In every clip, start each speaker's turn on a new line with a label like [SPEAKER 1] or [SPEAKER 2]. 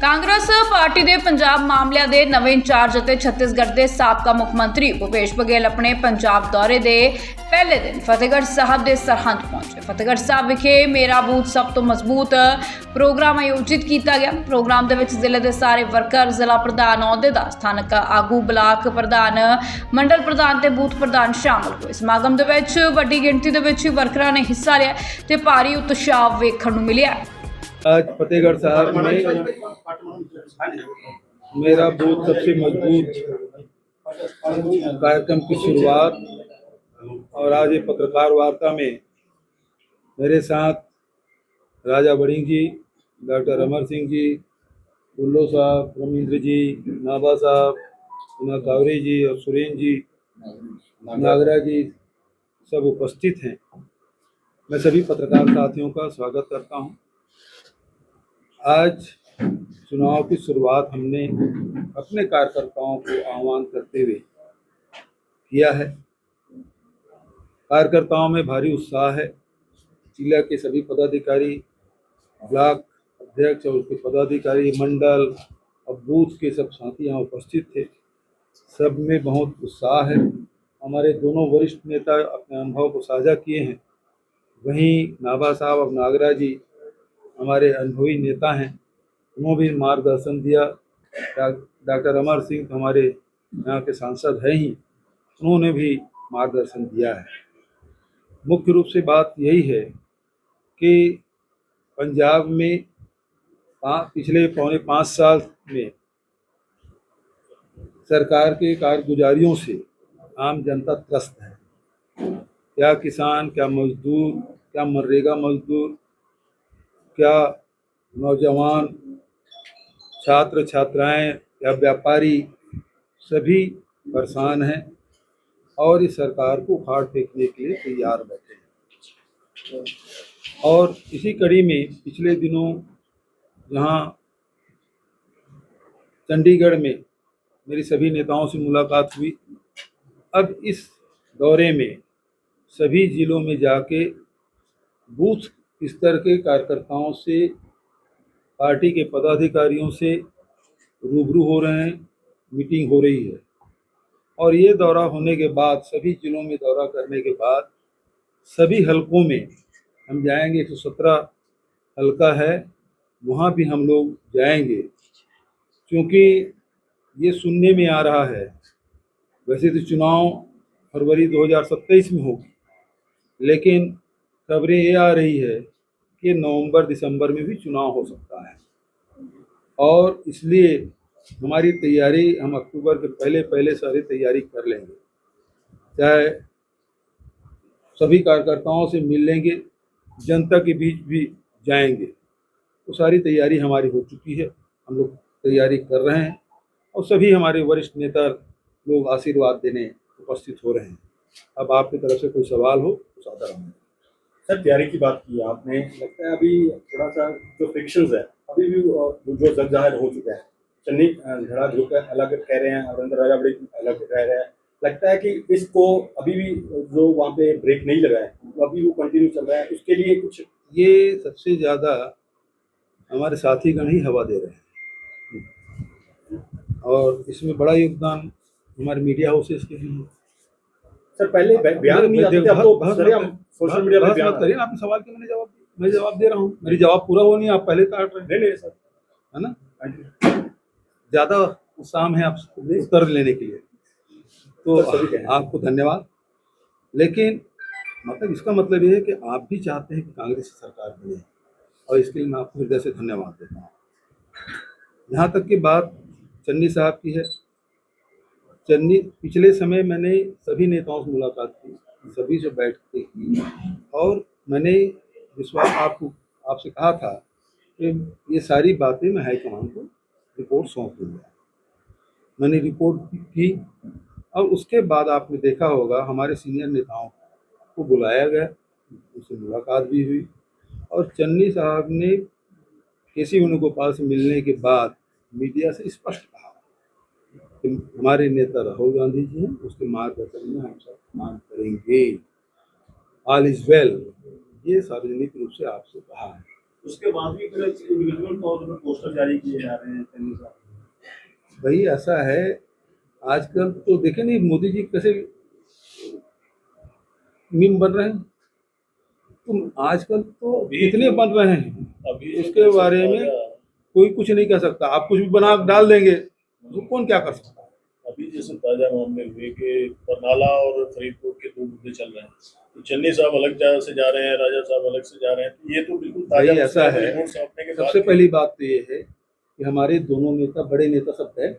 [SPEAKER 1] Congress party ਦੇ ਪੰਜਾਬ ਮਾਮਲਿਆਂ ਦੇ ਨਵੇਂ ਇੰਚਾਰਜ ਅਤੇ ਛੱਤੀਸਗੜ੍ਹ ਦੇ ਸਾਬਕਾ ਮੁੱਖ ਮੰਤਰੀ ਭੁਪੇਸ਼ ਬਘੇਲ ਆਪਣੇ ਪੰਜਾਬ ਦੌਰੇ ਦੇ ਪਹਿਲੇ ਦਿਨ ਫਤਿਹਗੜ੍ਹ ਸਾਹਿਬ ਦੇ ਸਰਹੰਦ ਪਹੁੰਚੇ। ਫਤਿਹਗੜ੍ਹ ਸਾਹਿਬ ਵਿਖੇ ਮੇਰਾ ਬੂਥ ਸਭ ਤੋਂ ਮਜ਼ਬੂਤ ਪ੍ਰੋਗਰਾਮ ਆਯੋਜਿਤ ਕੀਤਾ ਗਿਆ। ਪ੍ਰੋਗਰਾਮ ਦੇ ਵਿੱਚ ਜ਼ਿਲ੍ਹੇ ਦੇ ਸਾਰੇ ਵਰਕਰ, ਜ਼ਿਲ੍ਹਾ ਪ੍ਰਧਾਨ, ਅਹੁਦੇਦਾਰ, ਸਥਾਨਕ ਆਗੂ, ਬਲਾਕ ਪ੍ਰਧਾਨ, ਮੰਡਲ ਪ੍ਰਧਾਨ ਤੇ ਬੂਥ ਪ੍ਰਧਾਨ ਸ਼ਾਮਲ ਹੋਏ। ਸਮਾਗਮ ਦੇ ਵਿੱਚ ਵੱਡੀ ਗਿਣਤੀ ਦੇ ਵਿੱਚ ਵਰਕਰਾਂ ਨੇ ਹਿੱਸਾ ਲਿਆ ਤੇ ਭਾਰੀ ਉਤਸ਼ਾਹ ਵੇਖਣ ਨੂੰ ਮਿਲਿਆ।
[SPEAKER 2] आज फतेहगढ़ साहब में मेरा बूथ सबसे मजबूत कार्यक्रम की शुरुआत और आज ये पत्रकार वार्ता में मेरे साथ राजा बड़िंग जी, डॉक्टर अमर सिंह जी, बुल्लो साहब, रविंद्र जी, नाबा साहब, उना कावरी जी और सुरेन जी, नागरा जी सब उपस्थित हैं। मैं सभी पत्रकार साथियों का स्वागत करता हूं। आज चुनाव की शुरुआत हमने अपने कार्यकर्ताओं को आह्वान करते हुए किया है। कार्यकर्ताओं में भारी उत्साह है। जिला के सभी पदाधिकारी, ब्लॉक अध्यक्ष और उसके पदाधिकारी, मंडल और बूथ के सब साथी यहाँ उपस्थित थे। सब में बहुत उत्साह है। हमारे दोनों वरिष्ठ नेता अपने अनुभव को साझा किए हैं। वहीं नाबा साहब और नागरा जी हमारे अनुभवी नेता हैं, उन्होंने भी मार्गदर्शन दिया। डॉक्टर अमर सिंह तो हमारे यहाँ के सांसद हैं ही, उन्होंने भी मार्गदर्शन दिया है। मुख्य रूप से बात यही है कि पंजाब में पिछले पौने 5 साल में सरकार के कारगुजारियों से आम जनता त्रस्त है। क्या किसान, क्या मजदूर, क्या मनरेगा मजदूर, क्या नौजवान, छात्र छात्राएं या व्यापारी, सभी परेशान हैं और इस सरकार को उखाड़ फेंकने के लिए तैयार बैठे हैं। और इसी कड़ी में पिछले दिनों जहां चंडीगढ़ में मेरी सभी नेताओं से मुलाकात हुई, अब इस दौरे में सभी जिलों में जाके बूथ स्तर के कार्यकर्ताओं से, पार्टी के पदाधिकारियों से रूबरू हो रहे हैं, मीटिंग हो रही है। और ये दौरा होने के बाद, सभी जिलों में दौरा करने के बाद, सभी हलकों में हम जाएंगे। 117 हलका है, वहाँ भी हम लोग जाएंगे, क्योंकि ये सुनने में आ रहा है, वैसे तो चुनाव फरवरी 2027 में होगी, लेकिन खबरें ये आ रही है कि नवंबर दिसंबर में भी चुनाव हो सकता है। और इसलिए हमारी तैयारी, हम अक्टूबर के पहले सारी तैयारी कर लेंगे। चाहे सभी कार्यकर्ताओं से मिल लेंगे, जनता के बीच भी जाएंगे, तो सारी तैयारी हमारी हो चुकी है। हम लोग तैयारी कर रहे हैं और सभी हमारे वरिष्ठ नेता लोग आशीर्वाद देने उपस्थित हो रहे हैं। अब आपकी तरफ से कोई सवाल हो तो सादर हूँ।
[SPEAKER 3] सर, तैयारी की बात की आपने, लगता है अभी थोड़ा सा जो फ्रिक्शंस है अभी भी जो जग जाहिर हो चुका है। चन्नी झड़ा ग्रुप अलग कह रहे हैं और अंदर राजा बड़ी अलग कह रहे हैं। लगता है कि इसको अभी भी जो वहाँ पे ब्रेक नहीं लगा है, अभी वो कंटिन्यू चल रहा है। उसके लिए कुछ,
[SPEAKER 2] ये सबसे ज़्यादा हमारे साथीगण ही हवा दे रहे हैं और इसमें बड़ा योगदान हमारे मीडिया हाउसेस के भी है।
[SPEAKER 3] सर, पहले बयान नहीं आते थे, अब तो सोशल मीडिया पे बयान
[SPEAKER 2] करिए। आपने सवाल के मैं जवाब दे रहा हूँ। मेरी जवाब पूरा हो नहीं, आप पहले काट रहे हैं।
[SPEAKER 3] नहीं सर,
[SPEAKER 2] है ना, ज़्यादा उत्साह है आप उत्तर लेने के लिए, तो आपको धन्यवाद। लेकिन मतलब इसका मतलब ये है कि आप भी चाहते हैं कि कांग्रेस सरकार बने, और इसके लिए मैं आपको हृदय से धन्यवाद देता हूँ। यहाँ तक की बात चन्नी साहब की है। चन्नी, पिछले समय मैंने सभी नेताओं से मुलाकात की, सभी से बैठ के की, और मैंने विश्वास आपसे कहा था कि ये सारी बातें मैं हाईकमान को रिपोर्ट सौंप दूँगा। मैंने रिपोर्ट की और उसके बाद आपने देखा होगा हमारे सीनियर नेताओं को बुलाया गया, उनसे मुलाकात भी हुई, और चन्नी साहब ने केसी वेणुगोपाल से मिलने के बाद मीडिया से स्पष्ट कहा कि हमारे नेता राहुल गांधी जी हैं, उसके मार्गदर्शन में हम सब काम करेंगे। ऑल इज वेल, ये सार्वजनिक रूप से आपसे कहा है।
[SPEAKER 3] उसके बाद भी फिर इंडिविजुअल तौर पर पोस्टर जारी किए जा रहे हैं चन्नी साहब।
[SPEAKER 2] भाई ऐसा है, आजकल तो देखे नहीं मोदी जी कैसे मीम बन रहे हैं, तुम आजकल तो इतने बन रहे हैं
[SPEAKER 3] अभी
[SPEAKER 2] उसके बारे में कोई कुछ नहीं कह सकता। आप कुछ भी बना डाल देंगे तो कौन क्या कर सकता है।
[SPEAKER 4] अभी जैसे ताजा मामले हुए कि बरनाला और फरीदकोट के 2 मुद्दे चल रहे हैं, तो चन्नी साहब अलग जगह से जा रहे हैं, राजा साहब अलग से जा रहे हैं, तो ये तो बिल्कुल ताजा
[SPEAKER 2] भाई ऐसा है,
[SPEAKER 4] रिपोर्ट सामने के बाद
[SPEAKER 2] सबसे पहली बात तो ये है कि हमारे दोनों नेता, बड़े नेता सब है,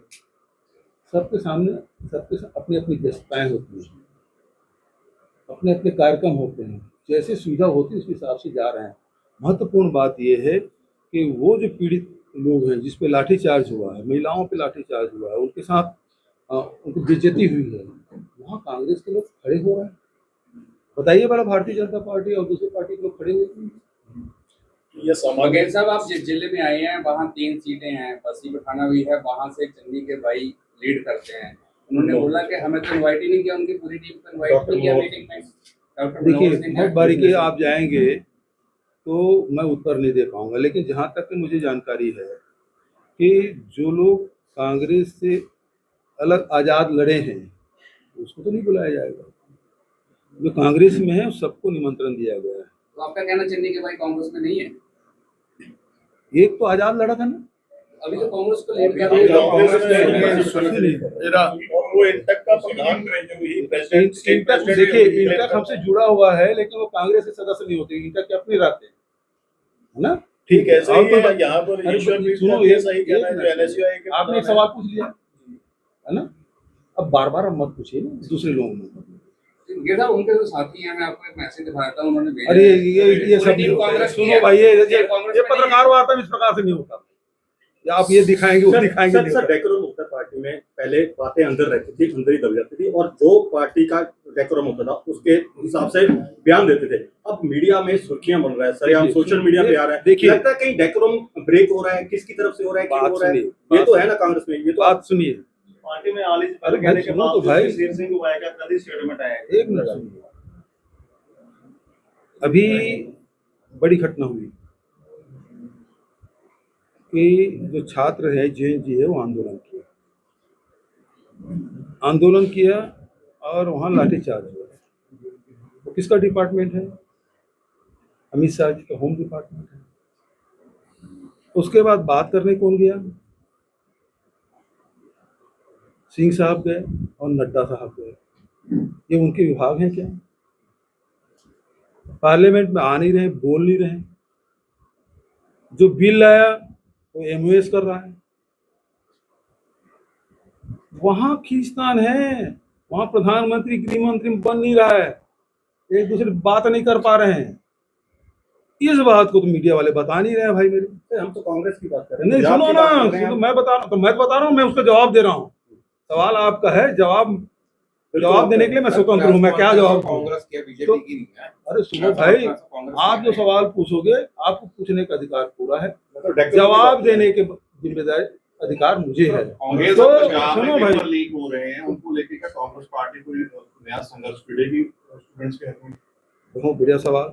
[SPEAKER 2] सबके सामने सबके अपनी अपनी व्यस्तताएं होती हैं, अपने अपने कार्यक्रम होते हैं, जैसे सुविधा होती है उस हिसाब से जा रहे हैं। महत्वपूर्ण बात यह है कि वो जो पीड़ित लोग हैं जिस पे लाठीचार्ज हुआ है, महिलाओं पे लाठीचार्ज हुआ है, उनके साथ उनको बेइज्जती हुई है, वहाँ कांग्रेस के लोग खड़े हो रहे हैं। बताइए बड़ा, भारतीय जनता पार्टी और दूसरी पार्टी के लोग खड़े हुए हैं।
[SPEAKER 4] ये सामान्य
[SPEAKER 5] बघेल साहब, आप जिस जिले में आए हैं वहाँ 3 सीटें हैं, बसी पठाना भी है, वहाँ से चन्नी के भाई लीड करते हैं। उन्होंने बोला कि हमें तो इनवाइट ही नहीं किया, उनकी पूरी टीम को इनवाइट नहीं किया मीटिंग में। डॉक्टर
[SPEAKER 2] देखिए
[SPEAKER 5] मनोहर सिंह
[SPEAKER 2] बहुत बारीकी आप जाएंगे तो मैं उत्तर नहीं दे पाऊंगा, लेकिन जहाँ तक कि मुझे जानकारी है कि जो लोग कांग्रेस से अलग आज़ाद लड़े हैं उसको तो नहीं बुलाया जाएगा, जो कांग्रेस में है सबको निमंत्रण दिया गया है।
[SPEAKER 5] तो आपका कहना चन्नी के भाई कांग्रेस में नहीं है?
[SPEAKER 2] एक तो आज़ाद लड़ा था ना,
[SPEAKER 5] अभी तो कांग्रेस को लीड कर
[SPEAKER 4] अभी
[SPEAKER 5] रहे हैं।
[SPEAKER 4] कांग्रेस में और वो इंटक का प्रधान
[SPEAKER 2] इंटक देखिए, इंटक हमसे जुड़ा हुआ है लेकिन वो कांग्रेस के सदस्य नहीं होते, इंटक के अपने रहते हैं, है ना।
[SPEAKER 4] ठीक है, ऐसे ही है यहाँ पर
[SPEAKER 2] अरे
[SPEAKER 4] ईश्वर भी
[SPEAKER 2] सुनो,
[SPEAKER 4] ये
[SPEAKER 2] एक-
[SPEAKER 4] सही कहना है,
[SPEAKER 2] एक
[SPEAKER 4] जो
[SPEAKER 2] मिनट।
[SPEAKER 4] NSUI के
[SPEAKER 2] आपने एक
[SPEAKER 4] प्रधान
[SPEAKER 2] सवाल पूछ लिया है ना, अब बार बार मत पूछिए ना दूसरे लोगों में।
[SPEAKER 5] ये साहब उनके जो साथी हैं, मैं आपको एक मैसेज दिखाया था, उन्होंने भेजा
[SPEAKER 2] अरे
[SPEAKER 5] है।
[SPEAKER 2] ये सब
[SPEAKER 5] पूरी टीम कांग्रेस की
[SPEAKER 2] सुनो
[SPEAKER 5] है।
[SPEAKER 2] भाई, ये
[SPEAKER 5] कांग्रेस में
[SPEAKER 2] पत्रकार वार्ता में इस प्रकार से नहीं होता। या आप ये दिखाएंगे वो दिखाएंगे
[SPEAKER 3] सर
[SPEAKER 2] नहीं
[SPEAKER 3] सर
[SPEAKER 2] होता।
[SPEAKER 3] डेकोरम होता है पार्टी में, पहले बातें अंदर रहती थी, अंदर ही दब जाती थी, और जो पार्टी का डेकोरम होता था उसके हिसाब से बयान देते थे। अब मीडिया में सुर्खियां बन रहा है सर, हम
[SPEAKER 2] देखिए,
[SPEAKER 3] सोशल मीडिया पे आ रहा है,
[SPEAKER 2] देखिए,
[SPEAKER 3] लगता है कहीं डेकोरम ब्रेक हो रहा है, किसकी तरफ से हो रहा है, क्यों
[SPEAKER 2] बात
[SPEAKER 3] हो रहा है,
[SPEAKER 2] सुनिए,
[SPEAKER 3] ये तो है ना कांग्रेस में, ये तो
[SPEAKER 2] बात सुनिए,
[SPEAKER 3] पार्टी में आली
[SPEAKER 2] अरे भाई सुनो तो भाई,
[SPEAKER 3] शेर सिंह गोवाया का कल ही स्टेटमेंट आया है।
[SPEAKER 2] एक मिनट सुनिए। अभी बड़ी घटना हुई कि जो छात्र है JNG है वो आंदोलन किया और वहाँ लाठीचार्ज हुआ। वो किसका डिपार्टमेंट है? अमित शाह जी का होम डिपार्टमेंट है। उसके बाद बात करने कौन गया? सिंह साहब गए और नड्डा साहब गए। ये उनके विभाग हैं क्या? पार्लियामेंट में आ नहीं रहे, बोल नहीं रहे। जो बिल लाया वो MOS कर रहा है। वहां खींचतान है, वहां प्रधानमंत्री गृह मंत्री बन नहीं रहा है, एक दूसरे बात नहीं कर पा रहे हैं। इस बात को तो मीडिया वाले बता नहीं रहे हैं भाई मेरे।
[SPEAKER 3] हम तो कांग्रेस की बात कर रहे हैं,
[SPEAKER 2] नहीं
[SPEAKER 3] पंजाब
[SPEAKER 2] सुनो
[SPEAKER 3] की
[SPEAKER 2] ना,
[SPEAKER 3] बात कर रहे हैं
[SPEAKER 2] सुनो,
[SPEAKER 3] हम।
[SPEAKER 2] मैं बता रहा हूँ, तो मैं बता रहा हूँ, मैं उसका जवाब दे रहा हूँ। सवाल आपका है, जवाब देने के लिए मैं स्वतंत्र हूँ, मैं क्या जवाब दूं?
[SPEAKER 6] कांग्रेस की बीजेपी
[SPEAKER 2] तो-
[SPEAKER 6] की नहीं है।
[SPEAKER 2] अरे सुनो भाई, आप जो सवाल पूछोगे आपको पूछने का अधिकार पूरा है,
[SPEAKER 3] तो डेकोरम की
[SPEAKER 2] जवाब
[SPEAKER 3] बात
[SPEAKER 2] देने के जिम्मेदारी अधिकार मुझे है।
[SPEAKER 6] कांग्रेस
[SPEAKER 2] तो
[SPEAKER 6] और पंजाब
[SPEAKER 2] सुनो
[SPEAKER 6] में
[SPEAKER 2] भाई,
[SPEAKER 6] पेपर लीक हो रहे हैं, उनको लेके क्या कांग्रेस पार्टी कोई नया संघर्ष भिड़ेगी स्टूडेंट्स के हक में?
[SPEAKER 2] बहुत बढ़िया सवाल।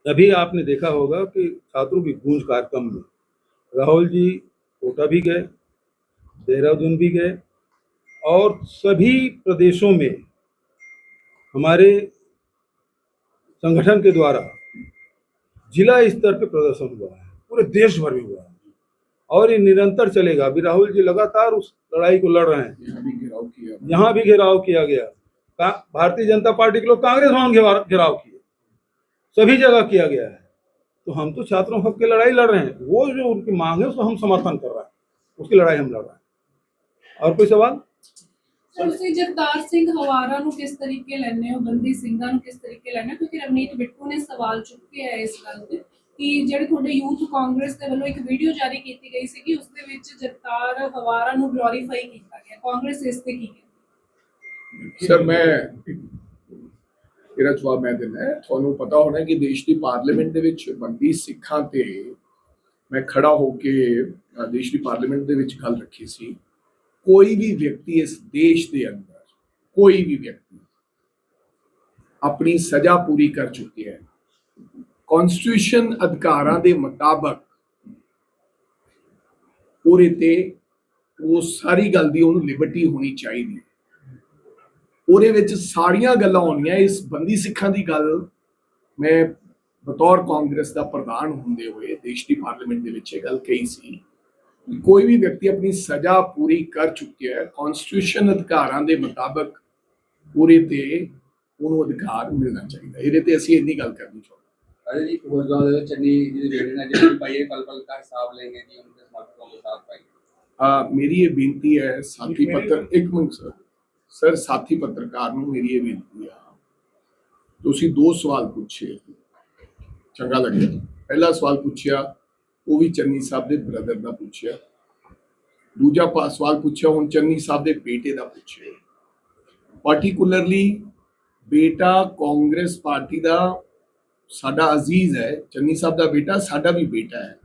[SPEAKER 2] अभी आपने देखा होगा कि छात्रों की गूंज कार्यक्रम में राहुल जी कोटा भी गए, देहरादून भी गए, और सभी प्रदेशों में हमारे संगठन के द्वारा जिला स्तर पे प्रदर्शन हुआ है, पूरे देश भर में हुआ है, और ये निरंतर चलेगा। अभी राहुल जी लगातार उस लड़ाई को लड़ रहे हैं। यहाँ भी घेराव किया गया, भारतीय जनता पार्टी के लोग कांग्रेस भवन घेराव किए, सभी जगह किया गया है। तो हम तो छात्रों हक की लड़ाई लड़ रहे हैं, वो जो उनकी मांग है उसको हम समर्थन कर रहे हैं, उसकी लड़ाई हम लड़ रहे हैं। और कोई सवाल?
[SPEAKER 7] ਤੁਸੀਂ ਜਗਤਾਰ ਸਿੰਘ ਹਵਾਰਾ ਨੂੰ ਕਿਸ ਤਰੀਕੇ ਲੈਣੇ ਹੋ, ਬੰਦੀ ਸਿੰਘਾਂ ਨੂੰ ਕਿਸ ਤਰੀਕੇ ਲੈਣੇ ਹੋ? ਕਿਉਂਕਿ ਰਵਨੀਤ ਬਿੱਟੂ ਨੇ ਸਵਾਲ ਚੁੱਕਿਆ ਹੈ ਇਸ ਗੱਲ ਤੇ ਕਿ ਜਿਹੜੇ ਤੁਹਾਡੇ ਯੂਥ ਕਾਂਗਰਸ ਦੇ ਵੱਲੋਂ ਇੱਕ ਵੀਡੀਓ ਜਾਰੀ ਕੀਤੀ ਗਈ ਸੀ ਕਿ ਉਸ ਦੇ ਵਿੱਚ ਜਗਤਾਰ ਹਵਾਰਾ ਨੂੰ ਗਲੋਰੀਫਾਈ ਕੀਤਾ ਗਿਆ, ਕਾਂਗਰਸ ਇਸ ਤੇ ਕੀ ਕਹਿੰਦੀ?
[SPEAKER 8] ਸਰ ਮੈਂ ਇਹਦਾ ਜਵਾਬ ਮੈਂ ਦਿੰਦਾ ਹੈ। ਤੁਹਾਨੂੰ ਪਤਾ ਹੋਣਾ ਕਿ ਦੇਸ਼ ਦੀ ਪਾਰਲੀਮੈਂਟ ਦੇ ਵਿੱਚ ਬੰਦੀ ਸਿੱਖਾਂ ਤੇ ਮੈਂ ਖੜਾ ਹੋ ਕੇ ਦੇਸ਼ ਦੀ ਪਾਰਲੀਮੈਂਟ ਦੇ ਵਿੱਚ ਗੱਲ ਰੱਖੀ ਸੀ। कोई भी व्यक्ति इस देश के अंदर, कोई भी व्यक्ति अपनी सजा पूरी कर चुके हैं, ਕਨਸਟੀਟਿਊਸ਼ਨ ਅਧਿਕਾਰਾਂ ਦੇ ਮੁਤਾਬਕ ਉਹਦੇ ਤੇ ਉਹ ਸਾਰੀ ਗੱਲ ਦੀ ਉਹਨੂੰ ਲਿਬਰਟੀ ਹੋਣੀ ਚਾਹੀਦੀ ਹੈ। ਉਹਦੇ ਵਿੱਚ ਸਾਰੀਆਂ ਗੱਲਾਂ ਹੋਣੀਆਂ। ਇਸ ਬੰਦੀ ਸਿੱਖਾਂ ਦੀ ਗੱਲ ਮੈਂ ਬਤੌਰ ਕਾਂਗਰਸ ਦਾ ਪ੍ਰਧਾਨ ਹੁੰਦੇ ਹੋਏ ਦੇਸ਼ ਦੀ ਪਾਰਲੀਮੈਂਟ ਦੇ ਵਿੱਚ ਇਹ ਗੱਲ ਕਹੀ ਸੀ ਕਿ ਕੋਈ ਵੀ ਵਿਅਕਤੀ ਆਪਣੀ ਸਜ਼ਾ ਪੂਰੀ ਕਰ ਚੁੱਕਿਆ ਹੈ, ਕਨਸਟੀਟਿਊਸ਼ਨ ਅਧਿਕਾਰਾਂ ਦੇ ਮੁਤਾਬਕ ਉਹਦੇ ਤੇ ਉਹਨੂੰ ਅਧਿਕਾਰ ਮਿਲਣਾ ਚਾਹੀਦਾ। ਇਹਦੇ ਤੇ ਅਸੀਂ ਇੰਨੀ ਗੱਲ ਕਰਨੀ ਚਾਹੁੰਦੇ।
[SPEAKER 5] अजय जी गुजरात चन्नी जी बेटे ने जो पाइए पल पल का हिसाब लेंगे जी उनके समर्थकों के साथ पाइए।
[SPEAKER 8] ਮੇਰੀ ਇਹ ਬੇਨਤੀ ਹੈ ਸਾਥੀ ਪੱਤਰ ਇੱਕ ਮਿੰਟ ਸਰ ਸਾਥੀ ਪੱਤਰਕਾਰ ਨੂੰ ਮੇਰੀ ਇਹ ਬੇਨਤੀ ਆ, ਤੁਸੀਂ ਦੋ ਸਵਾਲ ਪੁੱਛੇ, ਚੰਗਾ ਲੱਗਿਆ। ਪਹਿਲਾ ਸਵਾਲ ਪੁੱਛਿਆ ਉਹ ਵੀ ਚੰਨੀ ਸਾਹਿਬ ਦੇ ਬ੍ਰਦਰ ਦਾ ਪੁੱਛਿਆ, ਦੂਜਾ ਸਵਾਲ ਪੁੱਛਿਆ ਹੁਣ ਚੰਨੀ ਸਾਹਿਬ ਦੇ ਬੇਟੇ ਦਾ ਪੁੱਛਿਆ। ਪਾਰਟਿਕੂਲਰਲੀ ਬੇਟਾ ਕਾਂਗਰਸ ਪਾਰਟੀ ਦਾ ਸਾਡਾ ਅਜ਼ੀਜ਼ ਹੈ, ਚੰਨੀ ਸਾਹਿਬ ਦਾ ਬੇਟਾ ਸਾਡਾ ਵੀ ਬੇਟਾ ਹੈ,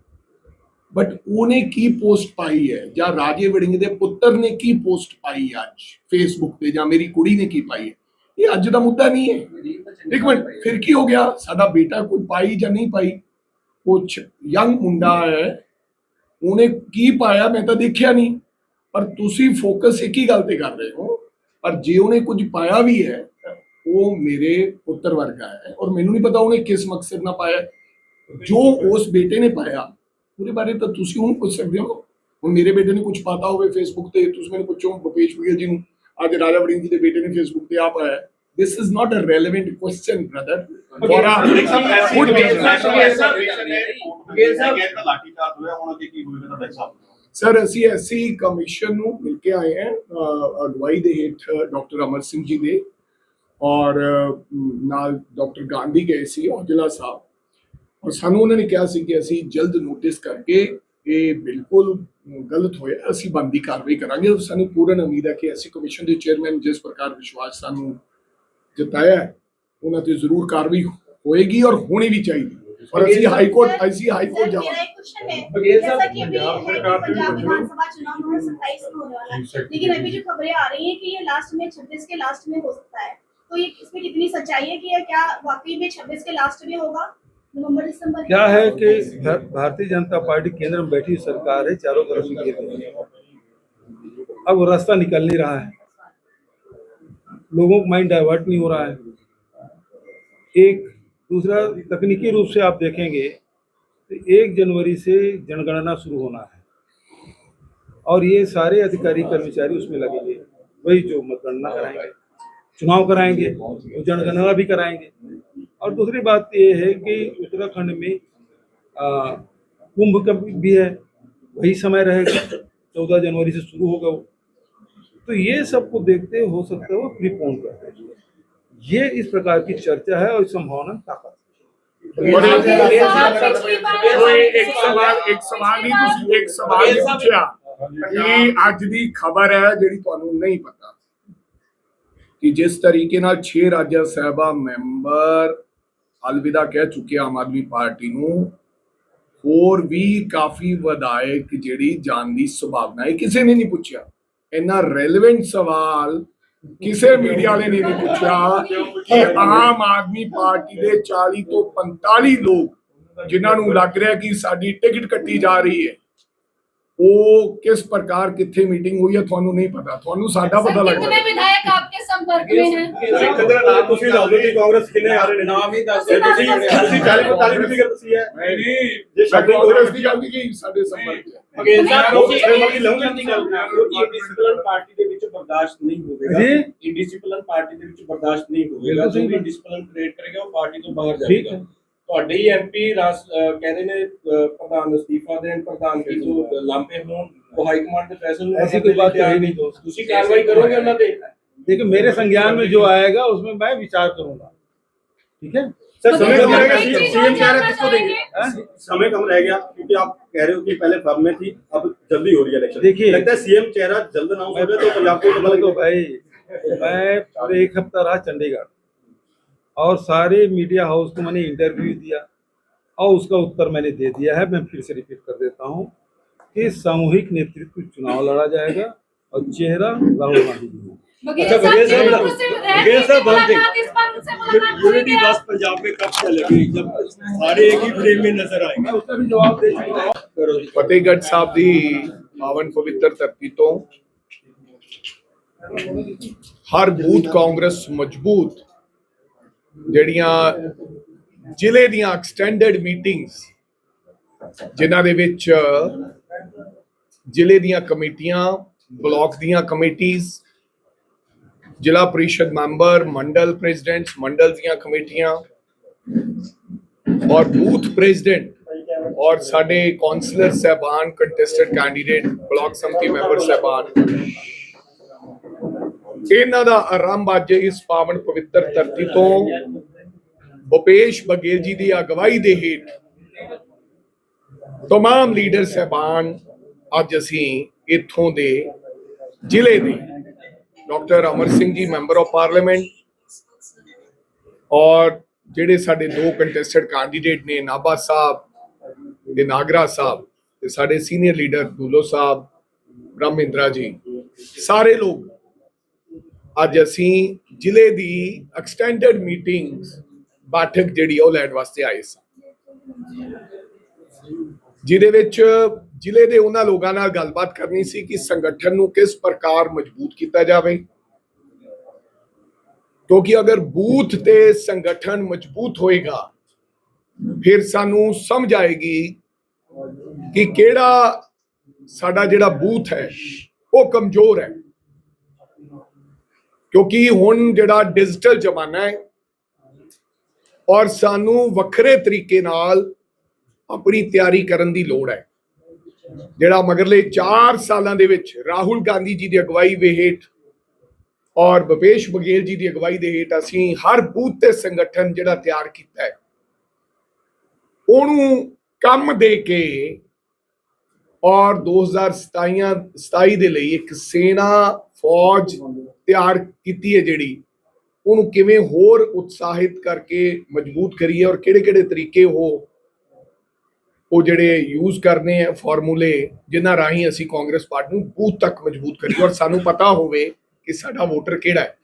[SPEAKER 8] ਬਟ ਉਹਨੇ ਕੀ ਪੋਸਟ ਪਾਈ ਹੈ ਜਾਂ ਰਾਜੇ ਵੜਿੰਗ ਦੇ ਪੁੱਤਰ ਨੇ ਕੀ ਪੋਸਟ ਪਾਈ ਅੱਜ ਫੇਸਬੁੱਕ ਤੇ ਜਾਂ ਮੇਰੀ ਕੁੜੀ ਨੇ ਕੀ ਪਾਈ ਹੈ, ਇਹ ਅੱਜ ਦਾ ਮੁੱਦਾ ਨਹੀਂ ਹੈ। ਇੱਕ ਮਿੰਟ, ਫਿਰ ਕੀ ਹੋ ਗਿਆ? ਸਾਡਾ ਬੇਟਾ ਕੋਈ ਪਾਈ ਜਾਂ ਨਹੀਂ ਪਾਈ, ਉਹ ਯੰਗ ਮੁੰਡਾ ਹੈ, ਉਹਨੇ ਕੀ ਪਾਇਆ ਮੈਂ ਤਾਂ ਦੇਖਿਆ ਨਹੀਂ, ਪਰ ਤੁਸੀਂ ਫੋਕਸ ਇੱਕ ਹੀ ਗੱਲ ਤੇ ਕਰ ਰਹੇ ਹੋ। ਪਰ ਜੇ ਉਹਨੇ ਕੁਝ ਪਾਇਆ ਵੀ ਹੈ ਉਹ ਮੇਰੇ ਪੁੱਤਰ ਵਰਗਾ ਹੈ ਔਰ ਮੈਨੂੰ ਨਹੀਂ ਪਤਾ ਉਹਨੇ ਕਿਸ ਮਕਸਦ ਨਾਲ ਪਾਇਆ। ਜੋ ਉਸ ਬੇਟੇ ਨੇ ਪਾਇਆ ਉਹਦੇ ਬਾਰੇ ਤਾਂ ਤੁਸੀਂ ਹੁਣ ਪੁੱਛ ਸਕਦੇ ਹੋ। ਹੁਣ ਮੇਰੇ ਬੇਟੇ ਨੇ ਕੁਝ ਪਾਤਾ ਹੋਵੇ ਫੇਸਬੁੱਕ ਤੇ, ਤੁਸੀਂ ਮੈਨੂੰ ਪੁੱਛੋ ਭੁਪੇਸ਼ ਬਘੇਲ ਜੀ ਨੂੰ ਅੱਜ ਰਾਜਾ ਵੜਿੰਗ ਜੀ ਦੇ ਬੇਟੇ ਨੇ ਫੇਸਬੁੱਕ ਤੇ ਆ ਪਾਇਆ। This is not a relevant question, brother. For a good
[SPEAKER 6] lathi charge ਹੋਇਆ ਹੁਣ ਅੱਗੇ ਕੀ ਹੋਵੇਗਾ ਤੁਹਾਡੇ ਹਿਸਾਬ ਨਾਲ?
[SPEAKER 8] ਸਰ ਅਸੀਂ ਐਸਸੀ ਕਮਿਸ਼ਨ ਨੂੰ ਮਿਲ ਕੇ ਆਏ ਹਾਂ ਅਗਵਾਈ ਦੇ ਹੇਠ ਡਾਕਟਰ ਅਮਰ ਸਿੰਘ ਜੀ ਦੇ ਔਰ ਨਾਲ ਡਾਕਟਰ ਗਾਂਧੀ ਗਏ ਸੀ ਔਜਲਾ ਸਾਹਿਬ, ਔਰ ਸਾਨੂੰ ਉਹਨਾਂ ਨੇ ਕਿਹਾ ਸੀ ਕਿ ਅਸੀਂ ਜਲਦ ਨੋਟਿਸ ਕਰਕੇ ਇਹ ਬਿਲਕੁਲ ਗਲਤ ਹੋਇਆ ਅਸੀਂ ਬਣਦੀ ਕਾਰਵਾਈ ਕਰਾਂਗੇ। ਔਰ ਸਾਨੂੰ ਪੂਰਨ ਉਮੀਦ ਹੈ ਕਿ ਐਸਸੀ ਕਮਿਸ਼ਨ ਦੇ ਚੇਅਰਮੈਨ ਜਿਸ ਪ੍ਰਕਾਰ ਵਿਸ਼ਵਾਸ ਸਾਨੂੰ ਜਤਾਇਆ ਹੈ ਉਹਨਾਂ ਤੇ ਜ਼ਰੂਰ ਕਾਰਵਾਈ ਹੋਏਗੀ ਔਰ ਹੋਣੀ ਵੀ ਚਾਹੀਦੀ। और ਅਸੀਂ ਹਾਈ ਕੋਰਟ ਜਾਵਾਂਗੇ।
[SPEAKER 9] जैसा कि अभी है कि पंजाब विधानसभा चुनाव 2027 में होने वाला है, लेकिन अभी जो खबरें आ रही हैं कि ये लास्ट में 26 के लास्ट में हो सकता है, तो ये इसमें कितनी सच्चाई है कि ये क्या वाकई में 26 के लास्ट में होगा नवंबर दिसंबर?
[SPEAKER 2] क्या है कि भारतीय जनता पार्टी केंद्र में बैठी सरकार है, चारों तरफ से घेर रही है। अब वो रास्ता निकल नहीं रहा है, लोगों का माइंड डाइवर्ट नहीं हो रहा है। एक दूसरा तकनीकी रूप से आप देखेंगे तो 1 जनवरी से जनगणना शुरू होना है और ये सारे अधिकारी कर्मचारी उसमें लगेंगे, वही जो मतगणना कराएंगे, चुनाव कराएंगे, वो जनगणना भी कराएंगे। और दूसरी बात ये है कि उत्तराखंड में कुंभ का भी है, वही समय रहेगा, 14 जनवरी से शुरू होगा वो, तो ये सबको देखते हो सकता है वो प्रीपोन करते हैं। ये इस प्रकार की चर्चा है और संभावना ताकत
[SPEAKER 8] ਇੱਕ ਸਵਾਲ ਹੀ ਪੁੱਛਿਆ ਕਿ ਅੱਜ ਦੀ ਖਬਰ ਹੈ ਜਿਹੜੀ ਤੁਹਾਨੂੰ ਨਹੀਂ ਪਤਾ ਕਿ ਜਿਸ ਤਰੀਕੇ ਨਾਲ 6 ਰਾਜ ਸਭਾ ਮੈਂਬਰ ਅਲਵਿਦਾ ਕਹਿ ਚੁੱਕੇ ਆਮ ਆਦਮੀ ਪਾਰਟੀ ਨੂੰ, ਹੋਰ ਵੀ ਕਾਫੀ ਵਿਧਾਇਕ ਜਿਹੜੀ ਜਾਣ ਦੀ ਸੰਭਾਵਨਾ ਹੈ। ਕਿਸੇ ਨੇ ਨਹੀਂ ਪੁੱਛਿਆ ਇੰਨਾ ਰੈਲੇਵੈਂਟ ਸਵਾਲ, ਕਿਸੇ ਮੀਡੀਆ ਵਾਲੇ ਨੇ ਨਹੀਂ ਪੁੱਛਿਆ ਕਿ ਆਮ ਆਦਮੀ ਪਾਰਟੀ ਦੇ 40 ਤੋਂ 45 ਲੋਕ ਜਿਨ੍ਹਾਂ ਨੂੰ ਲੱਗ ਰਿਹਾ ਕਿ ਸਾਡੀ ਟਿਕਟ ਕੱਟੀ ਜਾ ਰਹੀ ਹੈ, ਉਹ ਕਿਸ ਪ੍ਰਕਾਰ ਕਿੱਥੇ ਮੀਟਿੰਗ ਹੋਈ ਹੈ ਤੁਹਾਨੂੰ ਨਹੀਂ ਪਤਾ, ਤੁਹਾਨੂੰ ਸਾਡਾ ਪਤਾ ਲੱਗਦਾ।
[SPEAKER 7] कितने विधायक आपके संपर्क में हैं?
[SPEAKER 3] ਤੁਸੀਂ ਦੱਸ ਦਿਓ ਕਿ ਕਾਂਗਰਸ ਕਿੰਨੇ ਆ ਰਹੇ ਨੇ, ਨਾਮ ਹੀ ਦੱਸ ਦਿਓ। ਤੁਸੀਂ 40 45 ਦੀ ਫਿਗਰ ਦੱਸੀ ਹੈ।
[SPEAKER 8] ਜੇ ਸਾਡੇ ਕਾਂਗਰਸ ਦੀ ਗੱਲ ਕੀ ਸਾਡੇ ਸੰਪਰਕ ਹੈ
[SPEAKER 3] ਬਘੇਲ ਸਾਹਿਬ ਤੁਸੀਂ ਲੰਘਣ ਦੀ ਗੱਲ ਕਰ ਰਹੇ ਹੋ ਕਿ ਇੰਡਿਸਿਪਲਿਨ ਪਾਰਟੀ ਦੇ ਵਿੱਚ ਬਰਦਾਸ਼ਤ ਨਹੀਂ ਹੋਵੇਗਾ, ਇੰਡਿਸਿਪਲਿਨ ਪਾਰਟੀ ਦੇ ਵਿੱਚ ਬਰਦਾਸ਼ਤ ਨਹੀਂ ਹੋਵੇਗਾ, ਜੋ ਵੀ ਇੰਡਿਸਿਪਲਿਨ ਕ੍ਰੀਏਟ ਕਰੇਗਾ ਉਹ ਪਾਰਟੀ ਤੋਂ ਬਾਹਰ ਜਾਏਗਾ। ਤੁਹਾਡੇ ਹੀ ਐਮਪੀ ਕਹਿੰਦੇ ਨੇ ਪ੍ਰਧਾਨ ਅਸਤੀਫਾ ਦੇਣ, ਪ੍ਰਧਾਨਗੀ ਤੋਂ ਲਾਂਭੇ ਹੋਣ, ਉਹ ਹਾਈ ਕਮਾਂਡ ਦੇ ਫੈਸਲੇ ਨੂੰ
[SPEAKER 2] ऐसी कोई बात है नहीं दोस्त।
[SPEAKER 3] ਤੁਸੀਂ ਕਾਰਵਾਈ ਕਰੋਗੇ ਉਹਨਾਂ ਤੇ?
[SPEAKER 2] देखिए मेरे संज्ञान में जो आएगा उसमें मैं विचार करूंगा, ठीक है
[SPEAKER 3] सर। समय कम रहेगा,
[SPEAKER 7] सीएम
[SPEAKER 3] सीएम कह रहे हैं किसको देंगे? समय कम रह गया क्योंकि आप कह रहे हो कि पहले फर्म में थी, अब जल्दी हो रही है इलेक्शन।
[SPEAKER 2] देखिए
[SPEAKER 3] लगता है सीएम चेहरा जल्द अनाउंस हो जाए तो पंजाब को
[SPEAKER 2] तो भाई मैं पूरे 1 हफ्ता रहा चंडीगढ़ और सारे मीडिया हाउस को मैंने इंटरव्यू दिया और उसका उत्तर मैंने दे दिया है। मैं फिर से रिपीट कर देता हूँ कि सामूहिक नेतृत्व चुनाव लड़ा जाएगा और चेहरा राहुल गांधी जी।
[SPEAKER 7] बघेल साहब
[SPEAKER 9] उनसे मुलाकात हुई
[SPEAKER 3] यूनिटी
[SPEAKER 9] क्या?
[SPEAKER 3] बस पंजाब में कब चलेगी जब सारे एक ही फ्रेम में नजर आएंगे? उसका भी जवाब दे सकते हो।
[SPEAKER 8] ਫਤਿਹਗੜ੍ਹ ਸਾਹਿਬ ਦੀ ਪਾਵਨ ਪਵਿੱਤਰ ਧਰਤੀ ਤੋਂ ਹਰ ਬੂਥ ਕਾਂਗਰਸ ਮਜ਼ਬੂਤ ਜਿਹੜੀਆਂ ਜ਼ਿਲ੍ਹੇ ਦੀਆਂ ਐਕਸਟੈਂਡਡ ਮੀਟਿੰਗਸ ਜਿਨ੍ਹਾਂ ਦੇ ਵਿੱਚ ਜ਼ਿਲ੍ਹੇ ਦੀਆਂ ਕਮੇਟੀਆਂ ਬਲਾਕ ਦੀਆਂ ਕਮੇਟੀਆਂ ਜ਼ਿਲ੍ਹਾ ਪ੍ਰੀਸ਼ਦ ਮੈਂਬਰ ਮੰਡਲ ਪ੍ਰੈਜ਼ੀਡੈਂਟਸ ਮੰਡਲ ਦੀਆਂ ਕਮੇਟੀਆਂ ਔਰ ਬੂਥ ਪ੍ਰੈਜ਼ੀਡੈਂਟ और साडे काउंसलर साहबान कंटेस्टेड कैंडिडेट ब्लॉक समिति मैंबर साहबान इन्हां दा आरंभ अज इस पावन पवित्र धरती तो भूपेश बघेल जी की अगवाई दे हेठ तमाम लीडर साहबान अज असीं इत्थों दे जिले दे doctor Amar Singh ji member of parliament और जिहड़े साडे दो कंटेस्टेड कैंडिडेट ने नाभा साहब ਤੇ ਨਾਗਰਾ ਸਾਹਿਬ ਤੇ ਸਾਡੇ ਸੀਨੀਅਰ ਲੀਡਰ ਦੁੱਲੋ ਸਾਹਿਬ ਬ੍ਰਹਮਿੰਦਰਾ ਜੀ ਸਾਰੇ ਲੋਕ ਅੱਜ ਅਸੀਂ ਜ਼ਿਲ੍ਹੇ ਦੀ ਐਕਸਟੈਂਡਡ ਮੀਟਿੰਗਸ ਬੈਠਕ ਜਿਹੜੀ ਉਹ ਲੈਣ ਵਾਸਤੇ ਆਏ ਸਾਂ ਜਿਹਦੇ ਵਿੱਚ ਜ਼ਿਲ੍ਹੇ ਦੇ ਉਹਨਾਂ ਲੋਕਾਂ ਨਾਲ ਗੱਲਬਾਤ ਕਰਨੀ ਸੀ ਕਿ ਸੰਗਠਨ ਨੂੰ ਕਿਸ ਪ੍ਰਕਾਰ ਮਜ਼ਬੂਤ ਕੀਤਾ ਜਾਵੇ ਕਿਉਂਕਿ ਅਗਰ ਬੂਥ ਤੇ ਸੰਗਠਨ ਮਜ਼ਬੂਤ ਹੋਏਗਾ फिर सानू समझ आएगी कि केड़ा साडा जेड़ा बूथ है वो कमजोर है क्योंकि हुण जेड़ा डिजिटल जमाना है और सानू वखरे तरीके नाल अपनी तैयारी करन दी लोड़ है जेड़ा मगरले 4 सालां दे विच राहुल गांधी जी दी अगवाई दे हेठ और भूपेश बघेल जी दी अगवाई दे हेठ असीं हर बूथ ते संगठन जेड़ा तैयार कीता है ਉਹਨੂੰ ਕੰਮ ਦੇ ਕੇ ਔਰ 2027 ਦੇ ਲਈ ਇੱਕ ਸੈਨਾ ਫੌਜ ਤਿਆਰ ਕੀਤੀ ਹੈ ਜਿਹੜੀ ਉਹਨੂੰ ਕਿਵੇਂ ਹੋਰ ਉਤਸ਼ਾਹਿਤ ਕਰਕੇ ਮਜ਼ਬੂਤ ਕਰੀਏ ਔਰ ਕਿਹੜੇ-ਕਿਹੜੇ ਤਰੀਕੇ ਉਹ ਜਿਹੜੇ ਯੂਜ਼ ਕਰਨੇ ਆ ਫਾਰਮੂਲੇ ਜਿਨ੍ਹਾਂ ਰਾਹੀਂ ਅਸੀਂ ਕਾਂਗਰਸ ਪਾਰਟੀ ਨੂੰ ਬੂਥ ਤੱਕ ਮਜ਼ਬੂਤ ਕਰੀਏ ਔਰ ਸਾਨੂੰ ਪਤਾ ਹੋਵੇ ਕਿ ਸਾਡਾ ਵੋਟਰ ਕਿਹੜਾ ਹੈ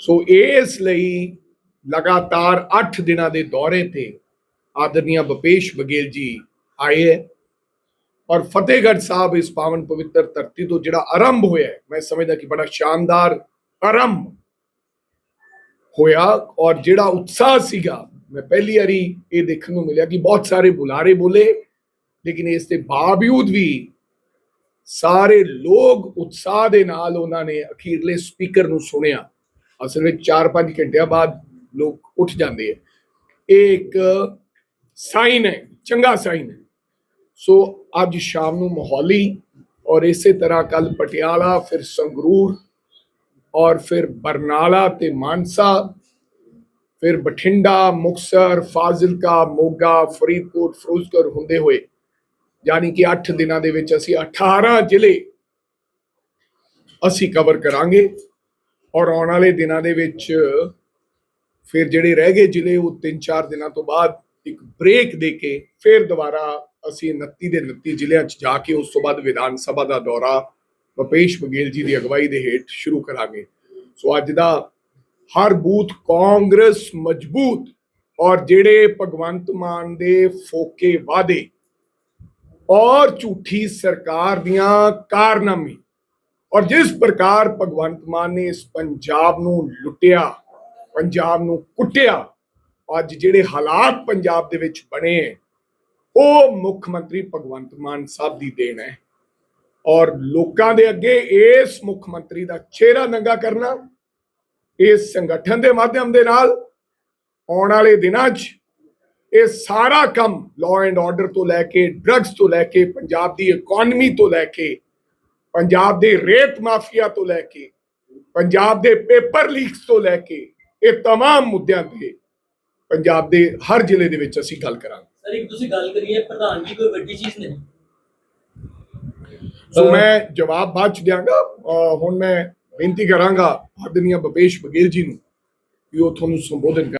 [SPEAKER 8] ਸੋ ਇਸ ਲਈ ਲਗਾਤਾਰ 8 ਦਿਨਾਂ ਦੇ ਦੌਰੇ ਤੇ आदरणीय भूपेश बघेल जी आए है और फतेहगढ़ साहब इस पावन पवित्र धरती तो जिहड़ा आरंभ होया है मैं समझदा कि बड़ा शानदार आरंभ होया और जिहड़ा उत्साह सीगा मैं पहली बारी ये देखने को मिला कि बहुत सारे बुलारे बोले लेकिन इसके बावजूद भी सारे लोग उत्साह दे नाल उन्होंने अखीरले स्पीकर नूं सुनिया असल में 4-5 घंटे बाद लोग उठ जाते हैं एक साइन है चंगा साइन है सो अज शाम नूं मोहाली और इसे तरह कल पटियाला फिर संगरूर और फिर बरनाला ते मानसा फिर बठिंडा मुक्तसर फाजिलका मोगा फरीदकोट फिरोजपुर हुंदे हुए यानी कि 8 दिनों दे विच असीं 18 जिले असीं कवर करांगे और आने वाले दिनों दे विच फिर जिहड़े रह गए जिले वो 3-4 दिनों तो बाद एक ब्रेक दे के फिर दोबारा असी 29 ਦੇ 29 ਜ਼ਿਲ੍ਹਿਆਂ ਚ ਜਾ ਕੇ ਉਸ ਤੋਂ ਬਾਅਦ ਵਿਧਾਨ ਸਭਾ ਦਾ ਦੌਰਾ ਭੂਪੇਸ਼ ਬਘੇਲ ਜੀ ਦੀ ਅਗਵਾਈ ਦੇ ਹੇਠ ਸ਼ੁਰੂ ਕਰਾਂਗੇ ਸੋ ਅੱਜ ਦਾ ਹਰ ਬੂਥ ਕਾਂਗਰਸ ਮਜ਼ਬੂਤ ਔਰ ਜਿਹੜੇ ਭਗਵੰਤ ਮਾਨ ਦੇ ਫੋਕੇ ਵਾਅਦੇ ਔਰ ਝੂਠੀ ਸਰਕਾਰ ਦੀਆਂ ਕਾਰਨਾਮੇ ਔਰ ਜਿਸ ਪ੍ਰਕਾਰ ਭਗਵੰਤ ਮਾਨ ਨੇ ਇਸ ਪੰਜਾਬ ਨੂੰ ਲੁੱਟਿਆ ਪੰਜਾਬ ਨੂੰ ਕੁੱਟਿਆ ਅੱਜ ਜਿਹੜੇ ਹਾਲਾਤ ਪੰਜਾਬ ਦੇ ਵਿੱਚ ਬਣੇ ਉਹ ਮੁੱਖ ਮੰਤਰੀ ਭਗਵੰਤ ਮਾਨ ਸਾਹਿਬ ਦੀ ਦੇਣ ਹੈ ਔਰ ਲੋਕਾਂ ਦੇ ਅੱਗੇ ਇਸ ਮੁੱਖ ਮੰਤਰੀ ਦਾ ਚਿਹਰਾ ਨੰਗਾ ਕਰਨਾ ਇਸ ਸੰਗਠਨ ਦੇ ਮਾਧਿਅਮ ਦੇ ਨਾਲ ਆਉਣ ਵਾਲੇ ਦਿਨਾਂ 'ਚ ਇਹ ਸਾਰਾ ਕੰਮ ਲਾਅ ਐਂਡ ਆਰਡਰ ਤੋਂ ਲੈ ਕੇ ਡਰੱਗਸ ਤੋਂ ਲੈ ਕੇ ਪੰਜਾਬ ਦੀ ਇਕਨੋਮੀ ਤੋਂ ਲੈ ਕੇ ਪੰਜਾਬ ਦੇ ਰੇਤ ਮਾਫੀਆ ਤੋਂ ਲੈ ਕੇ ਪੰਜਾਬ ਦੇ ਪੇਪਰ ਲੀਕਸ ਤੋਂ ਲੈ ਕੇ ਇਹ तमाम ਮੁੱਦਿਆਂ ਤੇ ਪੰਜਾਬ ਦੇ ਹਰ ਜ਼ਿਲ੍ਹੇ ਦੇ ਵਿੱਚ ਅਸੀਂ ਗੱਲ ਕਰਾਂਗੇ
[SPEAKER 10] ਸਰ ਇੱਕ ਤੁਸੀਂ ਗੱਲ ਕਰੀਏ ਪ੍ਰਧਾਨਗੀ ਕੋਈ ਵੱਡੀ ਚੀਜ਼ ਨਹੀਂ
[SPEAKER 8] ਸੋ ਮੈਂ ਜਵਾਬ ਬਾਅਦ ਚ ਦਿਆਂਗਾ ਹੁਣ ਮੈਂ ਬੇਨਤੀ ਕਰਾਂਗਾ ਆਦਰਣੀय भूपेश बघेल जी ਨੂੰ ਕਿ ਉਹ ਤੁਹਾਨੂੰ ਸੰਬੋਧਨ